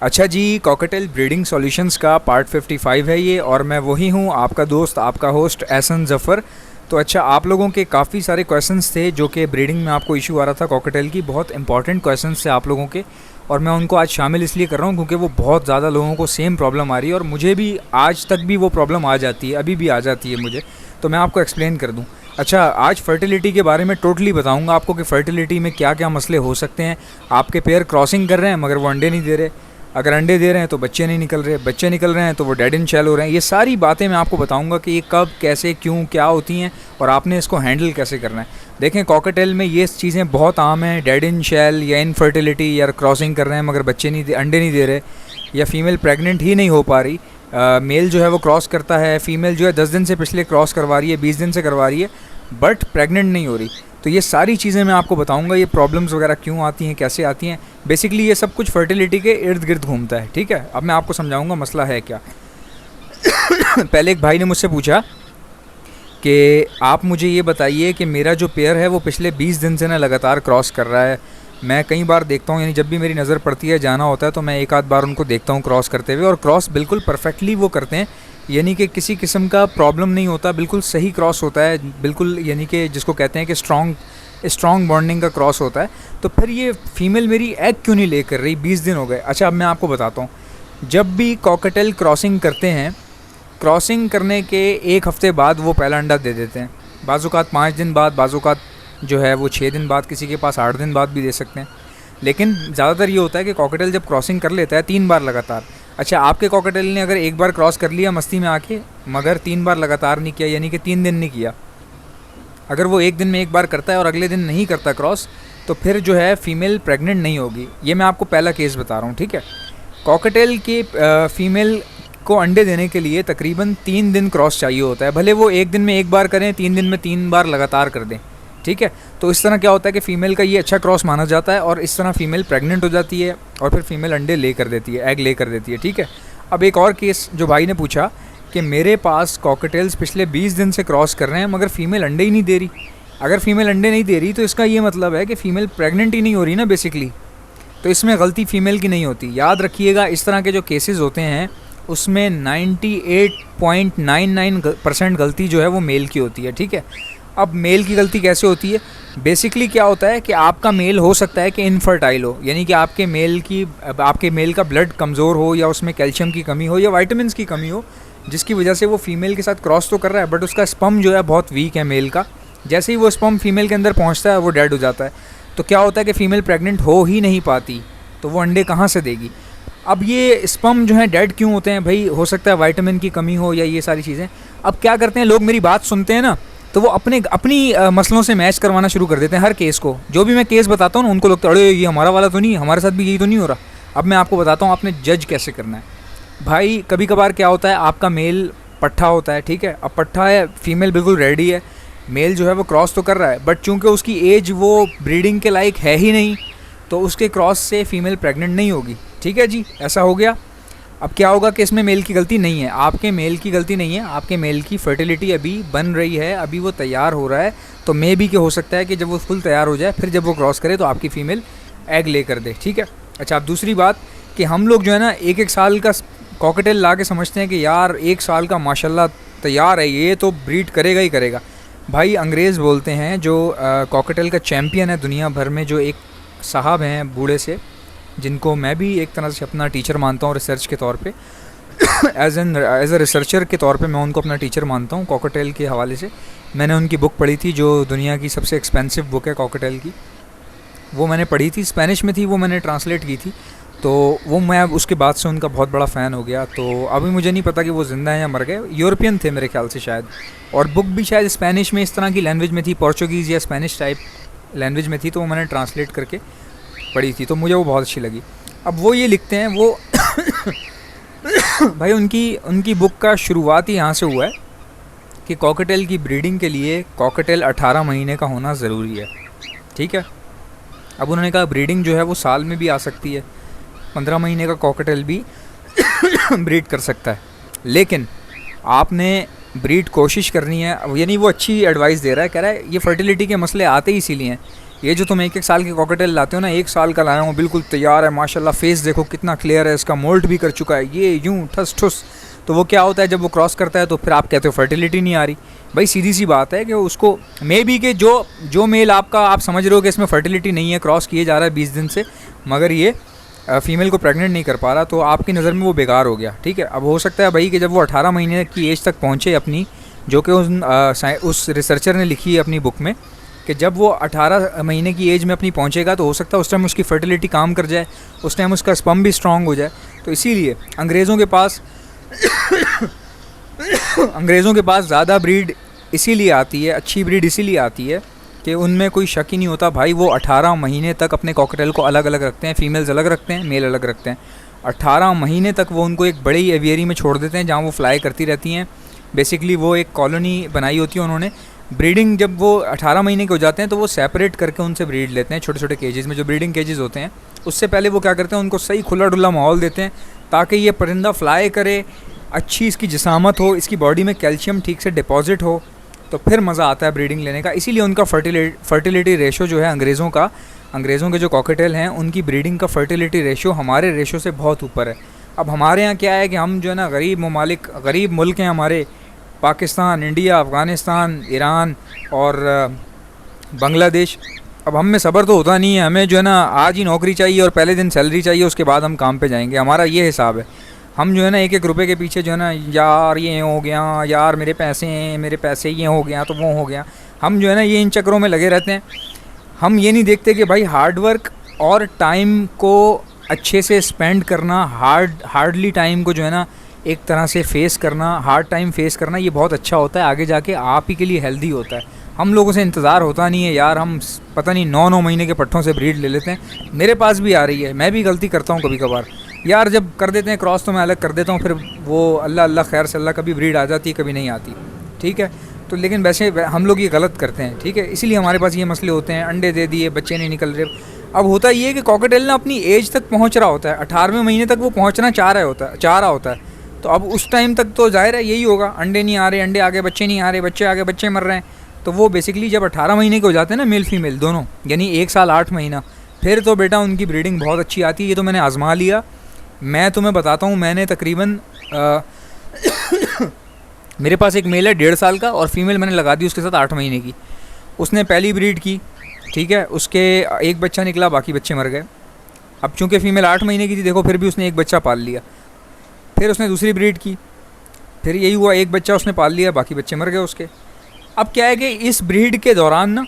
अच्छा जी, cocktail breeding solutions का part 55 है ये, और मैं वही हूँ आपका दोस्त, आपका होस्ट एहसन ज़फ़र। तो अच्छा, आप लोगों के काफ़ी सारे क्वेश्चंस थे जो कि ब्रीडिंग में आपको इशू आ रहा था कॉकटेल की, बहुत इंपॉर्टेंट क्वेश्चंस थे आप लोगों के, और मैं उनको आज शामिल इसलिए कर रहा हूँ क्योंकि वो बहुत ज़्यादा लोगों को सेम प्रॉब्लम आ रही है, और मुझे भी आज तक भी वो प्रॉब्लम आ जाती है, अभी भी आ जाती है मुझे। तो मैं आपको एक्सप्लेन कर दूँ। अच्छा, आज फर्टिलिटी के बारे में टोटली बताऊंगा आपको कि फ़र्टिलिटी में क्या क्या मसले हो सकते हैं। आपके पेयर क्रॉसिंग कर रहे हैं मगर वो अंडे नहीं दे रहे, अगर अंडे दे रहे हैं तो बच्चे नहीं निकल रहे, बच्चे निकल रहे हैं तो वो डेड इन शेल हो रहे हैं। ये सारी बातें मैं आपको बताऊंगा कि ये कब, कैसे, क्यों, क्या होती हैं और आपने इसको हैंडल कैसे करना है। देखें, कॉकटेल में ये चीज़ें बहुत आम हैं, डेड इन शेल या इनफर्टिलिटी, या क्रॉसिंग कर रहे हैं मगर बच्चे नहीं, अंडे नहीं दे रहे, या फीमेल प्रेग्नेंट ही नहीं हो पा रही। मेल जो है वो क्रॉस करता है, फीमेल जो है 10 दिन से पिछले क्रॉस करवा रही है, 20 दिन से करवा रही है, बट प्रेग्नेंट नहीं हो रही। तो ये सारी चीज़ें मैं आपको बताऊंगा, ये प्रॉब्लम्स वगैरह क्यों आती हैं, कैसे आती हैं। बेसिकली ये सब कुछ फर्टिलिटी के इर्द गिर्द घूमता है, ठीक है। अब मैं आपको समझाऊंगा मसला है क्या। पहले एक भाई ने मुझसे पूछा कि आप मुझे ये बताइए कि मेरा जो पेयर है वो पिछले 20 दिन से ना लगातार क्रॉस कर रहा है। मैं कई बार देखता हूँ, यानी जब भी मेरी नज़र पड़ती है, जाना होता है तो मैं एक आध बार उनको देखता हूँ क्रॉस करते हुए, और क्रॉस बिल्कुल परफेक्टली वो करते हैं, यानी कि किसी किस्म का प्रॉब्लम नहीं होता, बिल्कुल सही क्रॉस होता है, बिल्कुल, यानी कि जिसको कहते हैं कि स्ट्रॉन्ग बॉन्डिंग का क्रॉस होता है। तो फिर ये फीमेल मेरी एग क्यों नहीं ले कर रही, 20 दिन हो गए। अच्छा, अब मैं आपको बताता हूँ, जब भी कॉकटेल क्रॉसिंग करते हैं, क्रॉसिंग करने के एक हफ़्ते बाद वो पहला अंडा दे देते हैं, बाज़-औक़ात 5 दिन बाद, बाज़-औक़ात जो है वो 6 दिन बाद, किसी के पास 8 दिन बाद भी दे सकते हैं। लेकिन ज़्यादातर ये होता है कि कॉकटेल जब क्रॉसिंग कर लेता है 3 बार लगातार। अच्छा, आपके कॉकटेल ने अगर एक बार क्रॉस कर लिया मस्ती में आके, मगर 3 बार लगातार नहीं किया, यानी कि 3 दिन नहीं किया, अगर वो एक दिन में एक बार करता है और अगले दिन नहीं करता क्रॉस, तो फिर जो है फीमेल प्रेग्नेंट नहीं होगी। ये मैं आपको पहला केस बता रहा हूँ, ठीक है। कॉकटेल के फीमेल को अंडे देने के लिए तकरीबन 3 दिन क्रॉस चाहिए होता है, भले वो एक दिन में एक बार करें, 3 दिन में 3 बार लगातार कर दें, ठीक है। तो इस तरह क्या होता है कि फ़ीमेल का ये अच्छा क्रॉस माना जाता है, और इस तरह फ़ीमेल प्रेग्नेंट हो जाती है, और फिर फीमेल अंडे ले कर देती है, एग ले कर देती है, ठीक है। अब एक और केस जो भाई ने पूछा कि मेरे पास कॉकटेल्स पिछले 20 दिन से क्रॉस कर रहे हैं मगर फ़ीमेल अंडे ही नहीं दे रही। अगर फ़ीमेल अंडे नहीं दे रही तो इसका ये मतलब है कि फ़ीमेल प्रेग्नेंट ही नहीं हो रही ना बेसिकली। तो इसमें गलती फ़ीमेल की नहीं होती। याद रखिएगा, इस तरह के जो केसेस होते हैं उसमें 98.99% गलती जो है वो मेल की होती है, ठीक है। अब मेल की गलती कैसे होती है? बेसिकली क्या होता है कि आपका मेल हो सकता है कि इनफर्टाइल हो, यानी कि आपके मेल का ब्लड कमज़ोर हो, या उसमें कैल्शियम की कमी हो, या वाइटामिन की कमी हो, जिसकी वजह से वो फीमेल के साथ क्रॉस तो कर रहा है बट उसका स्पर्म जो है बहुत वीक है मेल का। जैसे ही वो स्पर्म फीमेल के अंदर पहुंचता है वो डेड हो जाता है। तो क्या होता है कि फ़ीमेल प्रेग्नेंट हो ही नहीं पाती, तो वो अंडे कहाँ से देगी। अब ये स्पर्म जो है डेड क्यों होते हैं भाई? हो सकता है वाइटामिन की कमी हो, या ये सारी चीज़ें। अब क्या करते हैं लोग, मेरी बात सुनते हैं ना, तो वो अपनी मसलों से मैच करवाना शुरू कर देते हैं हर केस को। जो भी मैं केस बताता हूँ ना, उनको लगता है अरे ये हमारा वाला तो नहीं, हमारे साथ भी यही तो नहीं हो रहा। अब मैं आपको बताता हूँ आपने जज कैसे करना है। भाई, कभी कभार क्या होता है, आपका मेल पट्ठा होता है, ठीक है। अब पट्ठा है, फीमेल बिल्कुल रेडी है, मेल जो है वो क्रॉस तो कर रहा है, बट चूंकि उसकी एज वो ब्रीडिंग के लायक है ही नहीं, तो उसके क्रॉस से फीमेल प्रेग्नेंट नहीं होगी, ठीक है जी। ऐसा हो गया। अब क्या होगा कि इसमें मेल की गलती नहीं है, आपके मेल की गलती नहीं है, आपके मेल की फर्टिलिटी अभी बन रही है, अभी वो तैयार हो रहा है। तो मे भी कि हो सकता है कि जब वो फुल तैयार हो जाए, फिर जब वो क्रॉस करे तो आपकी फ़ीमेल एग ले कर दे, ठीक है। अच्छा, अब दूसरी बात कि हम लोग जो है ना, एक साल का कॉकटेल ला के समझते हैं कि यार 1 साल का माशाल्लाह तैयार है, ये तो ब्रीड करेगा ही करेगा। भाई, अंग्रेज़ बोलते हैं, जो कॉकटेल का चैम्पियन है दुनिया भर में, जो एक साहब हैं बूढ़े से, जिनको मैं भी एक तरह से अपना टीचर मानता हूँ रिसर्च के तौर पे। एज अ रिसर्चर के तौर पे मैं उनको अपना टीचर मानता हूँ कॉकटेल के हवाले से। मैंने उनकी बुक पढ़ी थी जो दुनिया की सबसे एक्सपेंसिव बुक है कॉकटेल की, वो मैंने पढ़ी थी, स्पेनिश में थी, वो मैंने ट्रांसलेट की थी। तो वो मैं उसके बाद से उनका बहुत बड़ा फ़ैन हो गया। तो अभी मुझे नहीं पता कि वो ज़िंदा हैं या मर गए, यूरोपियन थे मेरे ख्याल से शायद, और बुक भी शायद स्पेनिश में इस तरह की लैंग्वेज में थी, पोर्चुगीज़ या स्पेनिश टाइप लैंग्वेज में थी। तो वो मैंने ट्रांसलेट करके पढ़ी थी, तो मुझे वो बहुत अच्छी लगी। अब वो ये लिखते हैं, वो भाई उनकी बुक का शुरुआत ही यहाँ से हुआ है कि कॉकटेल की ब्रीडिंग के लिए कॉकटेल 18 महीने का होना ज़रूरी है, ठीक है। अब उन्होंने कहा ब्रीडिंग जो है वो साल में भी आ सकती है, 15 महीने का कॉकटेल भी ब्रीड कर सकता है, लेकिन आपने ब्रीड कोशिश करनी है। यानी वो अच्छी एडवाइस दे रहा है, कह रहा है ये फर्टिलिटी के मसले आते ही इसीलिए हैं, ये जो तुम 1-1 साल के कॉकटेल लाते हो ना, 1 साल का लाया हूँ, बिल्कुल तैयार है माशाल्लाह, फेस देखो कितना क्लियर है, इसका मोल्ट भी कर चुका है, ये यूँ ठस ठुस। तो वो क्या होता है जब वो क्रॉस करता है तो फिर आप कहते हो फर्टिलिटी नहीं आ रही। भाई सीधी सी बात है कि उसको मे बी के जो मेल आपका आप समझ रहे हो कि इसमें फर्टिलिटी नहीं है, क्रॉस किए जा रहा है 20 दिन से, मगर ये फीमेल को प्रेग्नेंट नहीं कर पा रहा, तो आपकी नज़र में वो बेकार हो गया। ठीक है, अब हो सकता है भाई कि जब वो 18 महीने की एज तक पहुँचे अपनी, जो कि उस रिसर्चर ने लिखी है अपनी बुक में, कि जब वो 18 महीने की एज में अपनी पहुँचेगा तो हो सकता है उस टाइम उसकी फर्टिलिटी काम कर जाए, उस टाइम उसका स्पर्म भी स्ट्रॉन्ग हो जाए। तो इसीलिए अंग्रेज़ों के पास ज़्यादा ब्रीड इसीलिए आती है, अच्छी ब्रीड इसीलिए आती है कि उनमें कोई शक ही नहीं होता भाई, वो 18 महीने तक अपने कॉकटेल को अलग अलग रखते हैं, फीमेल्स अलग रखते हैं, मेल अलग रखते हैं। 18 महीने तक वो उनको एक बड़ी एवियरी में छोड़ देते हैं जहाँ वो फ्लाई करती रहती हैं। बेसिकली वो एक कॉलोनी बनाई होती है उन्होंने। ब्रीडिंग जब वो 18 महीने के हो जाते हैं तो वो सेपरेट करके उनसे ब्रीड लेते हैं छोटे छोटे केजेस में, जो ब्रीडिंग केजेस होते हैं। उससे पहले वो क्या करते हैं, उनको सही खुला डुला माहौल देते हैं ताकि ये परिंदा फ्लाई करे, अच्छी इसकी जिसामत हो, इसकी बॉडी में कैल्शियम ठीक से डिपॉजिट हो, तो फिर मज़ा आता है ब्रीडिंग लेने का। इसीलिए उनका फर्टिलिटी रेशो जो है अंग्रेज़ों के जो कॉकटेल हैं उनकी ब्रीडिंग का फर्टिलिटी रेशो हमारे रेशो से बहुत ऊपर है। अब हमारे यहाँ क्या है कि हम जो है ना गरीब मुल्क हैं हमारे, पाकिस्तान, इंडिया, अफ़गानिस्तान, ईरान और बांग्लादेश। अब हम में सब्र तो होता नहीं है, हमें जो है ना आज ही नौकरी चाहिए और पहले दिन सैलरी चाहिए, उसके बाद हम काम पे जाएंगे, हमारा ये हिसाब है। हम जो है ना 1-1 रुपये के पीछे जो है ना, यार ये हो गया, यार मेरे पैसे ये हो गया तो वो हो गया, हम जो है ना ये इन चक्करों में लगे रहते हैं। हम ये नहीं देखते कि भाई हार्ड वर्क और टाइम को अच्छे से स्पेंड करना, हार्डली टाइम को जो है ना एक तरह से फेस करना, हार्ड टाइम फेस करना, ये बहुत अच्छा होता है, आगे जाके आप ही के लिए हेल्दी होता है। हम लोगों से इंतज़ार होता नहीं है यार, हम पता नहीं 9-9 महीने के पट्ठों से ब्रीड ले लेते हैं। मेरे पास भी आ रही है, मैं भी गलती करता हूँ कभी कभार यार, जब कर देते हैं क्रॉस तो मैं अलग कर देता हूँ, फिर वो अल्लाह खैर से अल्लाह, कभी ब्रीड आ जाती है कभी नहीं आती। ठीक है, तो लेकिन वैसे हम लोग ये गलत करते हैं। ठीक है, इसीलिए हमारे पास ये मसले होते हैं, अंडे दे दिए, बच्चे नहीं निकल रहे। अब होता ये है कि कॉकटेल ना अपनी एज तक पहुँच रहा होता है, 18वें महीने तक वो पहुँचना चाह रहा होता है। तो अब उस टाइम तक तो जाहिर है यही होगा, अंडे नहीं आ रहे, अंडे आगे बच्चे नहीं आ रहे, बच्चे आगे बच्चे मर रहे हैं। तो वो बेसिकली जब 18 महीने के हो जाते हैं ना, मेल फीमेल दोनों, यानी 1 साल 8 महीना, फिर तो बेटा उनकी ब्रीडिंग बहुत अच्छी आती है। ये तो मैंने आजमा लिया, मैं तुम्हें बताता हूँ। मैंने तकरीबन मेरे पास एक मेल है 1.5 साल का और फीमेल मैंने लगा दी उसके साथ 8 महीने की। उसने पहली ब्रीड की, ठीक है, उसके एक बच्चा निकला, बाकी बच्चे मर गए। अब चूँकि फ़ीमेल 8 महीने की थी, देखो फिर भी उसने एक बच्चा पाल लिया। फिर उसने दूसरी ब्रीड की, फिर यही हुआ, एक बच्चा उसने पाल लिया, बाकी बच्चे मर गए उसके। अब क्या है कि इस ब्रीड के दौरान ना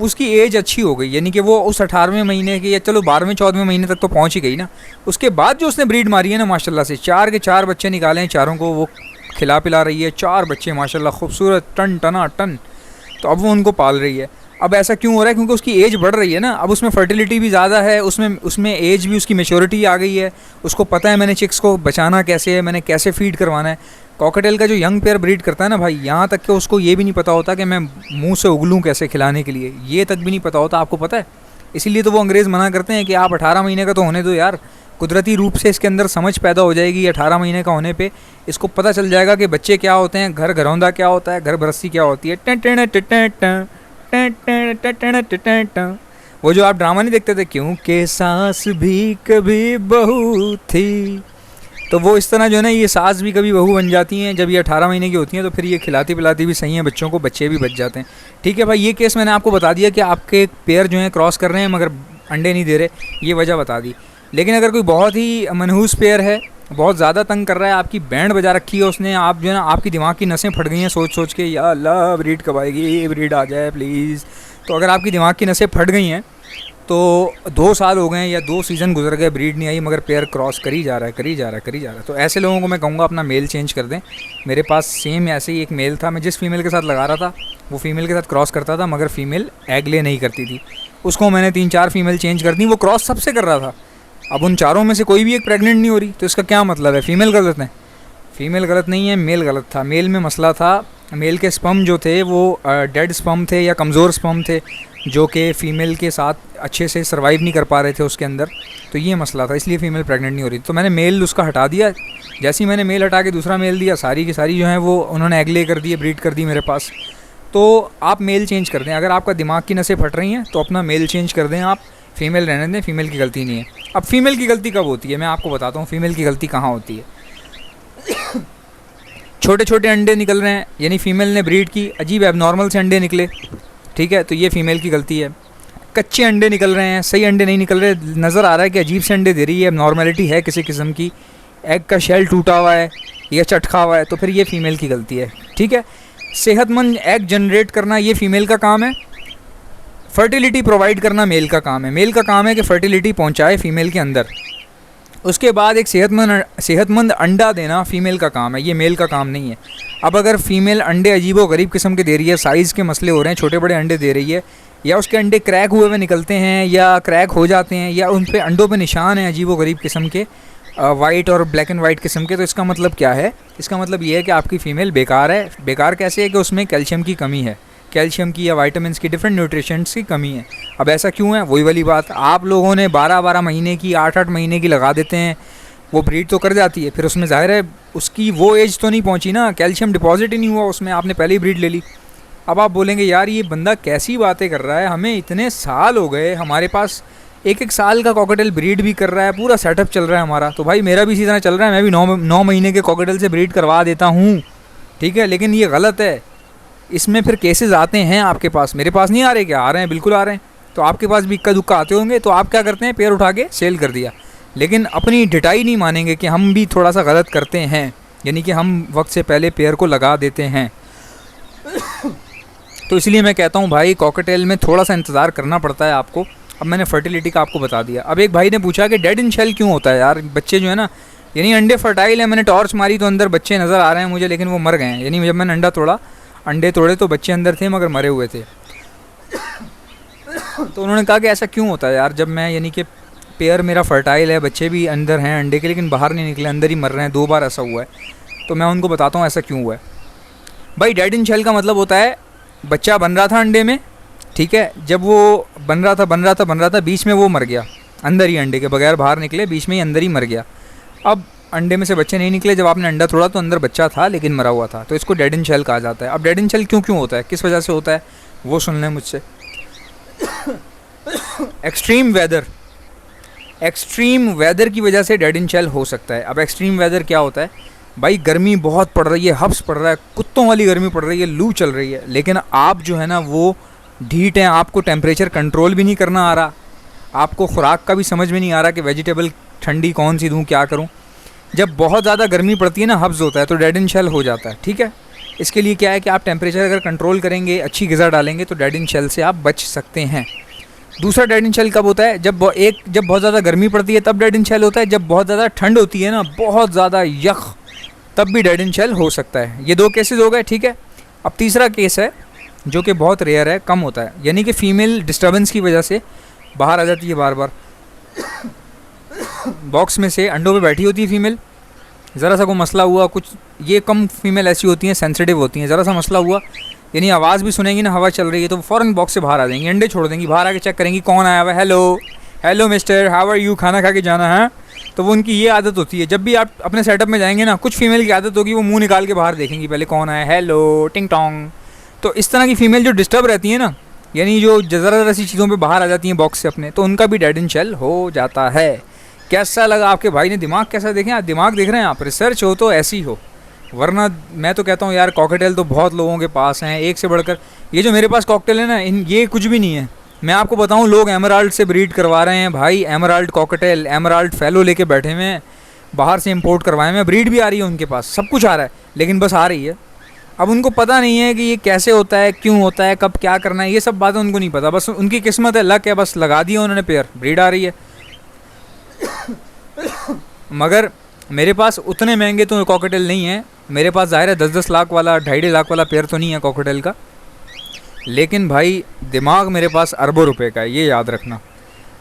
उसकी एज अच्छी हो गई, यानी कि वो उस 18वें महीने के, या चलो 12वें-14वें महीने तक तो पहुंच ही गई ना। उसके बाद जो उसने ब्रीड मारी है ना, माशाल्लाह से 4 के 4 बच्चे निकाले हैं, चारों को वो खिला पिला रही है, 4 बच्चे माशाल्लाह खूबसूरत टन टना टन। तो अब वो उनको पाल रही है। अब ऐसा क्यों हो रहा है? क्योंकि उसकी एज बढ़ रही है ना, अब उसमें फर्टिलिटी भी ज़्यादा है, उसमें एज भी, उसकी मैच्योरिटी आ गई है, उसको पता है मैंने चिक्स को बचाना कैसे है, मैंने कैसे फीड करवाना है। कॉकटेल का जो यंग पेयर ब्रीड करता है ना भाई, यहाँ तक कि उसको ये भी नहीं पता होता कि मैं मुंह से उगलूँ कैसे खिलाने के लिए, ये तक भी नहीं पता होता, आपको पता है। इसीलिए तो वो अंग्रेज़ मना करते हैं कि आप 18 महीने का तो होने दो यार, कुदरती रूप से इसके अंदर समझ पैदा हो जाएगी। 18 महीने का होने पे इसको पता चल जाएगा कि बच्चे क्या होते हैं, घर घरौंदा क्या होता है, घर भरस्ती क्या होती है। वो जो आप ड्रामा नहीं देखते थे, क्योंकि सास भी कभी बहू थी, तो वो इस तरह जो है ना, ये सास भी कभी बहू बन जाती हैं। जब ये 18 महीने की होती हैं तो फिर ये खिलाती पिलाती भी सही हैं बच्चों को, बच्चे भी बच जाते हैं। ठीक है भाई, ये केस मैंने आपको बता दिया कि आपके पेयर जो हैं क्रॉस कर रहे हैं मगर अंडे नहीं दे रहे, ये वजह बता दी। लेकिन अगर कोई बहुत ही मनहूस पेयर है, बहुत ज़्यादा तंग कर रहा है, आपकी बैंड बजा रखी है उसने, आप जो है ना, आपकी दिमाग की नसें फट गई हैं सोच सोच के, या अल्लाह ब्रीड कब आएगी, ब्रीड आ जाए प्लीज़। तो अगर आपकी दिमाग की नसें फट गई हैं तो 2 साल हो गए या 2 सीज़न गुजर गए, ब्रीड नहीं आई, मगर पेयर क्रॉस करी जा रहा है, तो ऐसे लोगों को मैं कहूँगा अपना मेल चेंज कर दें। मेरे पास सेम ऐसे ही एक मेल था, मैं जिस फीमेल के साथ लगा रहा था वो फीमेल के साथ क्रॉस करता था, मगर फीमेल एग ले नहीं करती थी। उसको मैंने 3-4 फीमेल चेंज कर दी, वो क्रॉस सबसे कर रहा था। अब उन चारों में से कोई भी एक प्रेग्नेंट नहीं हो रही, तो इसका क्या मतलब है? फीमेल गलत है? फीमेल गलत नहीं है, मेल गलत था। मेल में मसला था, मेल के स्पर्म जो थे वो डेड स्पर्म थे या कमज़ोर स्पर्म थे, जो कि फ़ीमेल के साथ अच्छे से सर्वाइव नहीं कर पा रहे थे उसके अंदर, तो ये मसला था, इसलिए फ़ीमेल प्रेग्नेंट नहीं हो रही। तो मैंने मेल उसका हटा दिया। जैसे ही मैंने मेल हटा के दूसरा मेल दिया, सारी की सारी जो है वो उन्होंने एग ले कर दिए, ब्रीड कर दी मेरे पास। तो आप मेल चेंज कर दें। अगर आपका दिमाग की नसें फट रही हैं तो अपना मेल चेंज कर दें आप, फीमेल रहने दें, फीमेल की गलती नहीं है। अब फीमेल की गलती कब होती है, मैं आपको बताता हूँ फीमेल की गलती कहाँ होती है। छोटे छोटे अंडे निकल रहे हैं, यानी फीमेल ने ब्रीड की, अजीब एबनॉर्मल से अंडे निकले, ठीक है, तो ये फीमेल की गलती है। कच्चे अंडे निकल रहे हैं, सही अंडे नहीं निकल रहे, नज़र आ रहा है कि अजीब से अंडे दे रही है, एबनॉर्मेलिटी है किसी किस्म की, एग का शेल टूटा हुआ है या चटका हुआ है, तो फिर ये फीमेल की गलती है, ठीक है। सेहतमंद एग जनरेट करना ये फीमेल का काम है, फर्टिलिटी प्रोवाइड करना मेल का काम है। मेल का काम है कि फर्टिलिटी पहुंचाए फीमेल के अंदर, उसके बाद एक सेहतमंद अंडा देना फीमेल का काम है, ये मेल का काम नहीं है। अब अगर फीमेल अंडे अजीबो गरीब किस्म के दे रही है, साइज़ के मसले हो रहे हैं, छोटे बड़े अंडे दे रही है, या उसके अंडे क्रैक हुए हुए निकलते हैं या क्रैक हो जाते हैं, या उन पे अंडों पे निशान हैं अजीबो गरीब किस्म के, वाइट और ब्लैक एंड वाइट किस्म के, तो इसका मतलब क्या है, इसका मतलब ये है कि आपकी फ़ीमेल बेकार है। बेकार कैसे है कि उसमें कैल्शियम की कमी है, कैल्शियम की या वाइटामिन की, डिफरेंट न्यूट्रिशंस की कमी है। अब ऐसा क्यों है, वही वाली बात, आप लोगों ने 12-12 महीने की, 8-8 महीने की लगा देते हैं, वो ब्रीड तो कर जाती है, फिर उसमें ज़ाहिर है उसकी वो एज तो नहीं पहुंची ना, कैल्शियम डिपॉजिट ही नहीं हुआ उसमें, आपने पहले ही ब्रीड ले ली। अब आप बोलेंगे यार ये बंदा कैसी बातें कर रहा है, हमें इतने साल हो गए, हमारे पास एक साल का कॉकटेल ब्रीड भी कर रहा है, पूरा सेटअप चल रहा है हमारा, तो भाई मेरा भी इसी तरह चल रहा है, मैं भी 9 महीने के कॉकटेल से ब्रीड करवा देता हूँ, ठीक है। लेकिन ये गलत है, इसमें फिर केसेस आते हैं आपके पास, मेरे पास नहीं आ रहे क्या, आ रहे हैं, बिल्कुल आ रहे हैं, तो आपके पास भी इक्का दुक्का आते होंगे, तो आप क्या करते हैं, पेयर उठा के सेल कर दिया। लेकिन अपनी डिटाई नहीं मानेंगे कि हम भी थोड़ा सा गलत करते हैं, यानी कि हम वक्त से पहले पेयर को लगा देते हैं। तो इसलिए मैं कहता हूँ भाई कॉकटेल में थोड़ा सा इंतज़ार करना पड़ता है आपको। अब मैंने फर्टिलिटी का आपको बता दिया। अब एक भाई ने पूछा कि डेड इन शेल क्यों होता है यार, बच्चे जो है ना, यानी अंडे फर्टाइल है, मैंने टॉर्च मारी तो अंदर बच्चे नज़र आ रहे हैं मुझे, लेकिन वो मर गए हैं, यानी जब मैंने अंडे तोड़े तो बच्चे अंदर थे मगर मरे हुए थे। तो उन्होंने कहा कि ऐसा क्यों होता है यार, जब मैं, यानी कि पेयर मेरा फर्टाइल है, बच्चे भी अंदर हैं अंडे के, लेकिन बाहर नहीं निकले, अंदर ही मर रहे हैं, 2 बार ऐसा हुआ है। तो मैं उनको बताता हूँ ऐसा क्यों हुआ है। भाई डेड इन शेल का मतलब होता है बच्चा बन रहा था अंडे में, ठीक है, जब वो बन रहा था बीच में वो मर गया, अंदर ही अंडे के बगैर बाहर निकले, बीच में ही अंदर ही मर गया। अब अंडे में से बच्चे नहीं निकले, जब आपने अंडा तोड़ा तो अंदर बच्चा था लेकिन मरा हुआ था, तो इसको डेड इन शेल कहा जाता है। अब डेड इन शेल क्यों होता है, किस वजह से होता है, वो सुन लें मुझसे। एक्सट्रीम वेदर की वजह से डेड इन शेल हो सकता है। अब एक्सट्रीम वेदर क्या होता है भाई, गर्मी बहुत पड़ रही है, हब्स पड़ रहा है, कुत्तों वाली गर्मी पड़ रही है, लू चल रही है, लेकिन आप जो है ना वो ढीठ हैं, आपको टेम्परेचर कंट्रोल भी नहीं करना आ रहा, आपको खुराक का भी समझ में नहीं आ रहा कि वेजिटेबल ठंडी कौन सी दूँ, क्या करूँ। जब बहुत ज़्यादा गर्मी पड़ती है ना, हब्स होता है, तो डेड इन शेल हो जाता है, ठीक है। इसके लिए क्या है कि आप टेम्परेचर अगर कंट्रोल करेंगे, अच्छी ग़िज़ा डालेंगे, तो डेड इन शेल से आप बच सकते हैं। दूसरा डेड इन शेल कब होता है, जब बहुत ज़्यादा गर्मी पड़ती है तब डेड इन शेल होता है, जब बहुत ज़्यादा ठंड होती है ना, बहुत ज़्यादा यख, तब भी डेड इन शेल हो सकता है। ये 2 केसेस हो गए, ठीक है। अब तीसरा केस है जो कि बहुत रेयर है, कम होता है, यानी कि फ़ीमेल डिस्टर्बेंस की वजह से बाहर आ जाती है बार बार। बॉक्स में से अंडों पे बैठी होती है फीमेल, ज़रा सा कोई मसला हुआ कुछ, ये कम फीमेल ऐसी होती हैं, सेंसिटिव होती हैं, ज़रा सा मसला हुआ, यानी आवाज़ भी सुनेंगी ना, हवा चल रही है, तो फ़ौरन बॉक्स से बाहर आ जाएंगी, अंडे छोड़ देंगी, बाहर आके चेक करेंगी कौन आया हुआ है, hello mister, how are you, खाना खा के जाना है। तो वो उनकी ये आदत होती है, जब भी आप अपने सेटअप में जाएंगे ना, कुछ फीमेल की आदत होगी वो मुंह निकाल के बाहर देखेंगी पहले कौन आया, हेलो, टिंग टोंग। तो इस तरह की फ़ीमेल जो डिस्टर्ब रहती है ना, यानी जो ज़रा सी चीज़ों पे बाहर आ जाती हैं बॉक्स से अपने, तो उनका भी डेड इन शेल हो जाता है। कैसा लगा आपके भाई ने दिमाग कैसा देखें, आप दिमाग देख रहे हैं, आप रिसर्च हो तो ऐसी हो, वरना मैं तो कहता हूँ यार कॉकटेल तो बहुत लोगों के पास हैं, एक से बढ़कर। ये जो मेरे पास कॉकटेल है ना, ये कुछ भी नहीं है। मैं आपको बताऊँ, लोग एमराल्ड से ब्रीड करवा रहे हैं भाई, एमराल्ड कॉकटेल, एमराल्ड फैलो लेके बैठे हुए हैं, बाहर से इंपोर्ट करवाए हैं, ब्रीड भी आ रही है उनके पास, सब कुछ आ रहा है, लेकिन बस आ रही है। अब उनको पता नहीं है कि ये कैसे होता है, क्यों होता है, कब क्या करना है, ये सब बातें उनको नहीं पता, बस उनकी किस्मत है, लक है, बस लगा दिया उन्होंने पेयर, ब्रीड आ रही है। मगर मेरे पास उतने महंगे तो कॉकटेल नहीं है, मेरे पास ज़ाहिर है 10-10 लाख वाला, 2.5 लाख वाला पेयर तो नहीं है कॉकटेल का, लेकिन भाई दिमाग मेरे पास अरबों रुपए का है, ये याद रखना।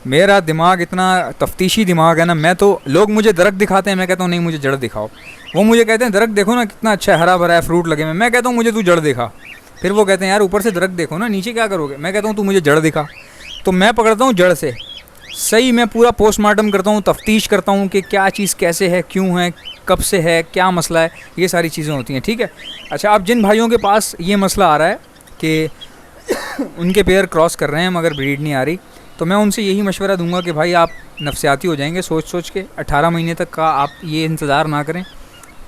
मेरा दिमाग इतना तफ्तीशी दिमाग है ना, मैं तो, लोग मुझे दरख्त दिखाते हैं, मैं कहता हूँ नहीं मुझे जड़ दिखाओ, वो मुझे कहते हैं दरख्त देखो ना कितना अच्छा है, हरा भरा है, फ्रूट लगे हुए, मैं कहता हूँ मुझे तू जड़ दिखा, फिर वो कहते हैं यार ऊपर से दरख्त देखो ना, नीचे क्या करोगे, मैं कहता हूँ तू मुझे जड़ दिखा, तो मैं पकड़ता हूँ जड़ से, सही मैं पूरा पोस्टमार्टम करता हूँ, तफ्तीश करता हूँ कि क्या चीज़ कैसे है, क्यों है, कब से है, क्या मसला है, ये सारी चीज़ें होती हैं, ठीक है। अच्छा, अब जिन भाइयों के पास ये मसला आ रहा है कि उनके पेयर क्रॉस कर रहे हैं मगर ब्रीड नहीं आ रही, तो मैं उनसे यही मशवरा दूंगा कि भाई आप नफसियाती हो जाएंगे सोच सोच के। 18 महीने तक का आप ये इंतज़ार ना करें,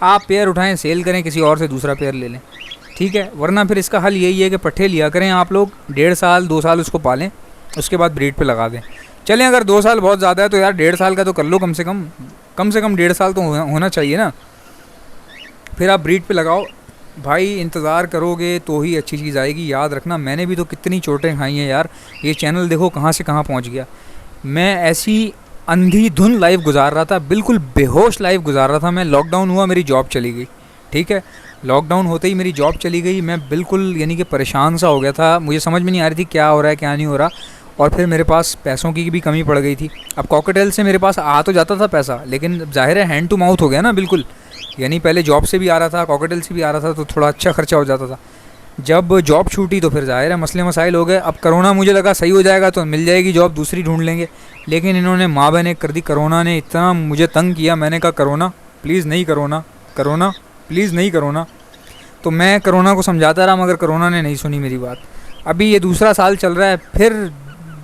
आप पेयर उठाएं, सेल करें, किसी और से दूसरा पेयर ले लें, ठीक है। वरना फिर इसका हल यही है कि पट्ठे लिया करें आप लोग, 1.5 साल 2 साल उसको पालें, उसके बाद ब्रीड पे लगा दें। चलें अगर 2 साल बहुत ज़्यादा है तो यार 1.5 साल का तो कर लो, कम से कम 1.5 साल तो होना चाहिए ना, फिर आप ब्रीड पे लगाओ। भाई इंतज़ार करोगे तो ही अच्छी चीज़ आएगी। याद रखना, मैंने भी तो कितनी चोटें खाई हैं यार, ये चैनल देखो कहाँ से कहाँ पहुँच गया। मैं ऐसी अंधी-धुन लाइफ गुजार रहा था, बिल्कुल बेहोश लाइफ गुजार रहा था मैं। लॉकडाउन हुआ, मेरी जॉब चली गई, ठीक है। लॉकडाउन होते ही मेरी जॉब चली गई, मैं बिल्कुल यानी कि परेशान सा हो गया था, मुझे समझ में नहीं आ रही थी क्या हो रहा है क्या नहीं हो रहा। और फिर मेरे पास पैसों की भी कमी पड़ गई थी। अब कॉकटेल से मेरे पास आ तो जाता था पैसा, लेकिन ज़ाहिर है हैंड टू माउथ हो गया ना बिल्कुल, यानी पहले जॉब से भी आ रहा था, कॉकटेल से भी आ रहा था, तो थोड़ा अच्छा खर्चा हो जाता था। जब जॉब छूटी तो फिर ज़ाहिर है मसले मसाइल हो गए। अब करोना मुझे लगा सही हो जाएगा तो मिल जाएगी जॉब, दूसरी ढूंढ लेंगे, लेकिन इन्होंने माँ बहन एक कर दी। करोना ने इतना मुझे तंग किया, मैंने कहा करोना प्लीज़ नहीं, करोना करोना प्लीज़ नहीं, करोना। तो मैं करोना को समझाता रहा मगर करोना ने नहीं सुनी मेरी बात। अभी ये दूसरा साल चल रहा है, फिर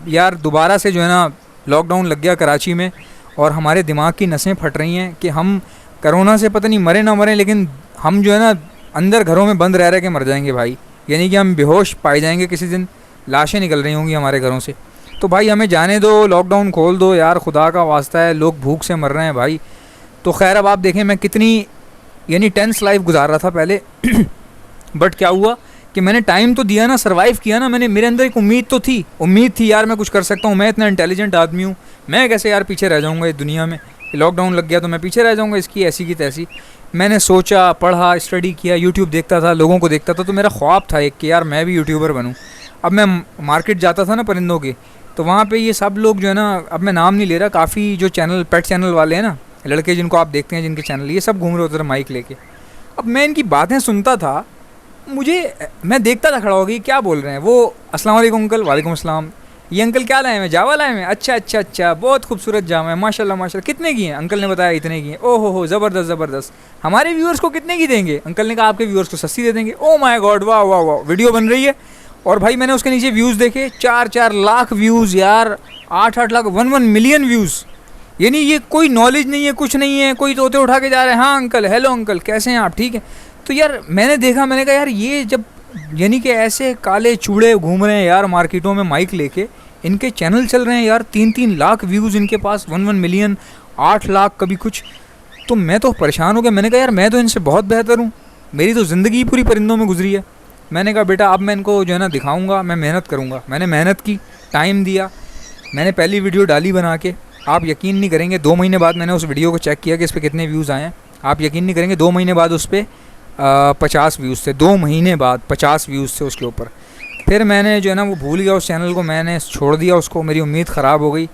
यार दोबारा से जो है ना लॉकडाउन लग गया कराची में, और हमारे दिमाग की नसें फट रही हैं कि हम करोना से पता नहीं मरे ना मरे, लेकिन हम जो है ना अंदर घरों में बंद रह के मर जाएंगे भाई, यानी कि हम बेहोश पाए जाएंगे किसी दिन, लाशें निकल रही होंगी हमारे घरों से। तो भाई हमें जाने दो, लॉकडाउन खोल दो यार, खुदा का वास्ता है, लोग भूख से मर रहे हैं भाई। तो खैर अब आप देखें मैं कितनी यानी टेंस लाइफ गुजार रहा था पहले बट क्या हुआ कि मैंने टाइम तो दिया ना, सर्वाइव किया ना मैंने। मेरे अंदर एक उम्मीद तो थी, उम्मीद थी यार मैं कुछ कर सकता हूँ, मैं इतना इंटेलिजेंट आदमी हूँ, मैं कैसे यार पीछे रह जाऊँगा इस दुनिया में, लॉकडाउन लग गया तो मैं पीछे रह जाऊँगा इसकी ऐसी की तैसी। मैंने सोचा, पढ़ा, स्टडी किया, यूट्यूब देखता था, लोगों को देखता था, तो मेरा ख्वाब था एक कि यार मैं भी यूट्यूबर बनूँ। अब मैं मार्केट जाता था ना परिंदों के, तो वहाँ पे ये सब लोग जो है ना, अब मैं नाम नहीं ले रहा, काफ़ी जो चैनल पेट चैनल वाले हैं ना, लड़के जिनको आप देखते हैं जिनके चैनल, ये सब घूम रहे होते थे माइक लेके। अब मैं इनकी बातें सुनता था, मैं देखता था खड़ा हो गई क्या बोल रहे हैं वो। अस्सलाम वालेकुम अंकल, वालेकुम अस्सलाम, ये अंकल क्या लाए हैं, जावा लाए हैं, अच्छा अच्छा अच्छा, बहुत खूबसूरत जामा है, माशाल्लाह माशाल्लाह, कितने की हैं, अंकल ने बताया इतने की हैं, ओहो हो ज़बरदस्त ज़बरदस्त, हमारे व्यूअर्स को कितने की देंगे, अंकल ने कहा आपके व्यूअर्स को सस्ती दे देंगे। ओ माय गॉड, वाह वाह वाह, वीडियो बन रही है। और भाई मैंने उसके नीचे व्यूज़ देखे, 4-4 लाख व्यूज़ यार, 8-8 लाख, 1 मिलियन व्यूज़, यानी ये कोई नॉलेज नहीं है, कुछ नहीं है, कोई तोते उठा के जा रहे हैं, हाँ अंकल, हेलो अंकल, कैसे हैं आप, ठीक है। तो यार मैंने देखा, मैंने कहा यार ये जब यानी कि ऐसे काले चूड़े घूम रहे हैं यार मार्केटों में माइक लेके, इनके चैनल चल रहे हैं यार, 3-3 लाख व्यूज़ इनके पास, 1 मिलियन, 8 लाख कभी कुछ, तो मैं तो परेशान हो गया। मैंने कहा यार मैं तो इनसे बहुत बेहतर हूँ, मेरी तो ज़िंदगी पूरी परिंदों में गुजरी है। मैंने कहा बेटा अब मैं इनको जो है ना दिखाऊँगा, मैं मेहनत करूँगा। मैंने मेहनत की, टाइम दिया, मैंने पहली वीडियो डाली बना के, आप यकीन नहीं करेंगे 2 महीने बाद मैंने उस वीडियो को चेक किया कि इस पर कितने व्यूज़ आए हैं। आप यकीन नहीं करेंगे 2 महीने बाद उस पर 50 व्यूज़ थे, 2 महीने बाद 50 व्यूज़ थे उसके ऊपर। फिर मैंने जो है ना वो भूल गया उस चैनल को, मैंने छोड़ दिया उसको, मेरी उम्मीद ख़राब हो गई,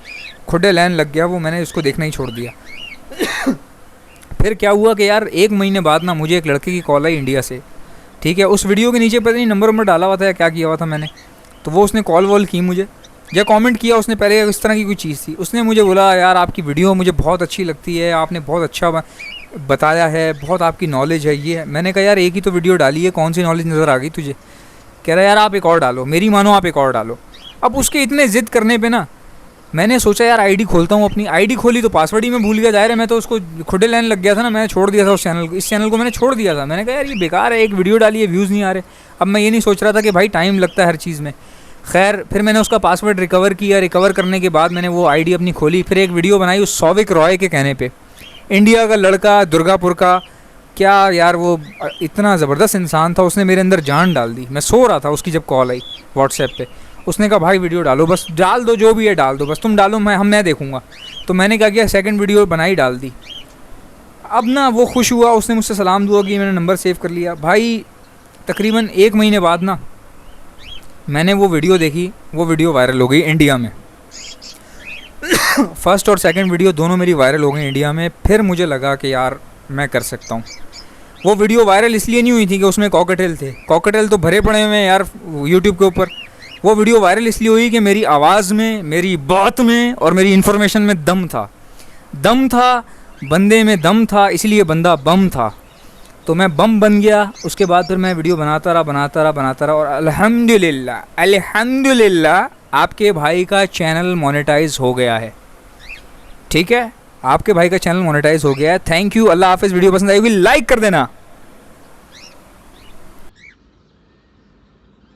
खुडे लाइन लग गया वो, मैंने उसको देखना ही छोड़ दिया। फिर क्या हुआ कि यार 1 महीने बाद ना मुझे एक लड़के की कॉल आई इंडिया से, ठीक है। उस वीडियो के नीचे पता नहीं नंबर डाला हुआ था या क्या किया हुआ था मैंने, तो वो उसने कॉल वॉल की मुझे या कमेंट किया उसने, पहले इस तरह की कोई चीज़ थी। उसने मुझे बोला यार आपकी वीडियो मुझे बहुत अच्छी लगती है, आपने बहुत अच्छा बताया है, बहुत आपकी नॉलेज है ये है। मैंने कहा यार एक ही तो वीडियो डाली है, कौन सी नॉलेज नज़र आ गई तुझे। कह रहा यार आप एक और डालो, मेरी मानो आप एक और डालो। अब उसके इतने ज़िद करने पे ना मैंने सोचा यार आईडी खोलता हूँ अपनी। आईडी खोली तो पासवर्ड ही मैं भूल गया, जाहिर है मैं तो उसको खुडे लाइन लग गया था ना, मैंने छोड़ दिया था उस चैनल को, इस चैनल को मैंने छोड़ दिया था। मैंने कहा यार ये बेकार है, एक वीडियो डाली है, व्यूज़ नहीं आ रहे। अब मैं ये नहीं सोच रहा था कि भाई टाइम लगता है हर चीज़ में। खैर फिर मैंने उसका पासवर्ड रिकवर किया, रिकवर करने के बाद मैंने वो आईडी अपनी खोली, फिर एक वीडियो बनाई उस सौविक रॉय के कहने पे, इंडिया का लड़का, दुर्गापुर का, क्या यार वो इतना ज़बरदस्त इंसान था, उसने मेरे अंदर जान डाल दी। मैं सो रहा था, उसकी जब कॉल आई व्हाट्सएप पे, उसने कहा भाई वीडियो डालो, बस डाल दो, जो भी है डाल दो, बस तुम डालो, मैं देखूँगा। तो मैंने क्या किया, सेकंड वीडियो बनाई, डाल दी। अब ना वो खुश हुआ, उसने मुझसे सलाम दुआ की, मैंने नंबर सेव कर लिया। भाई तकरीबन 1 महीने बाद ना मैंने वो वीडियो देखी, वो वीडियो वायरल हो गई इंडिया में। फर्स्ट और सेकंड वीडियो दोनों मेरी वायरल हो गई इंडिया में। फिर मुझे लगा कि यार मैं कर सकता हूँ। वो वीडियो वायरल इसलिए नहीं हुई थी कि उसमें कॉकटेल थे, कॉकटेल तो भरे पड़े हुए हैं यार यूट्यूब के ऊपर। वो वीडियो वायरल इसलिए हुई कि मेरी आवाज़ में, मेरी बात में और मेरी इन्फॉर्मेशन में दम था, बंदे में दम था, इसलिए बंदा बम था। तो मैं बम बन गया। उसके बाद फिर मैं वीडियो बनाता रहा और अल्हम्दुलिल्लाह आपके भाई का चैनल मोनेटाइज हो गया है। ठीक है, आपके भाई का चैनल मोनेटाइज हो गया है। थैंक यू, अल्लाह हाफिज़। वीडियो पसंद आई होगी लाइक कर देना।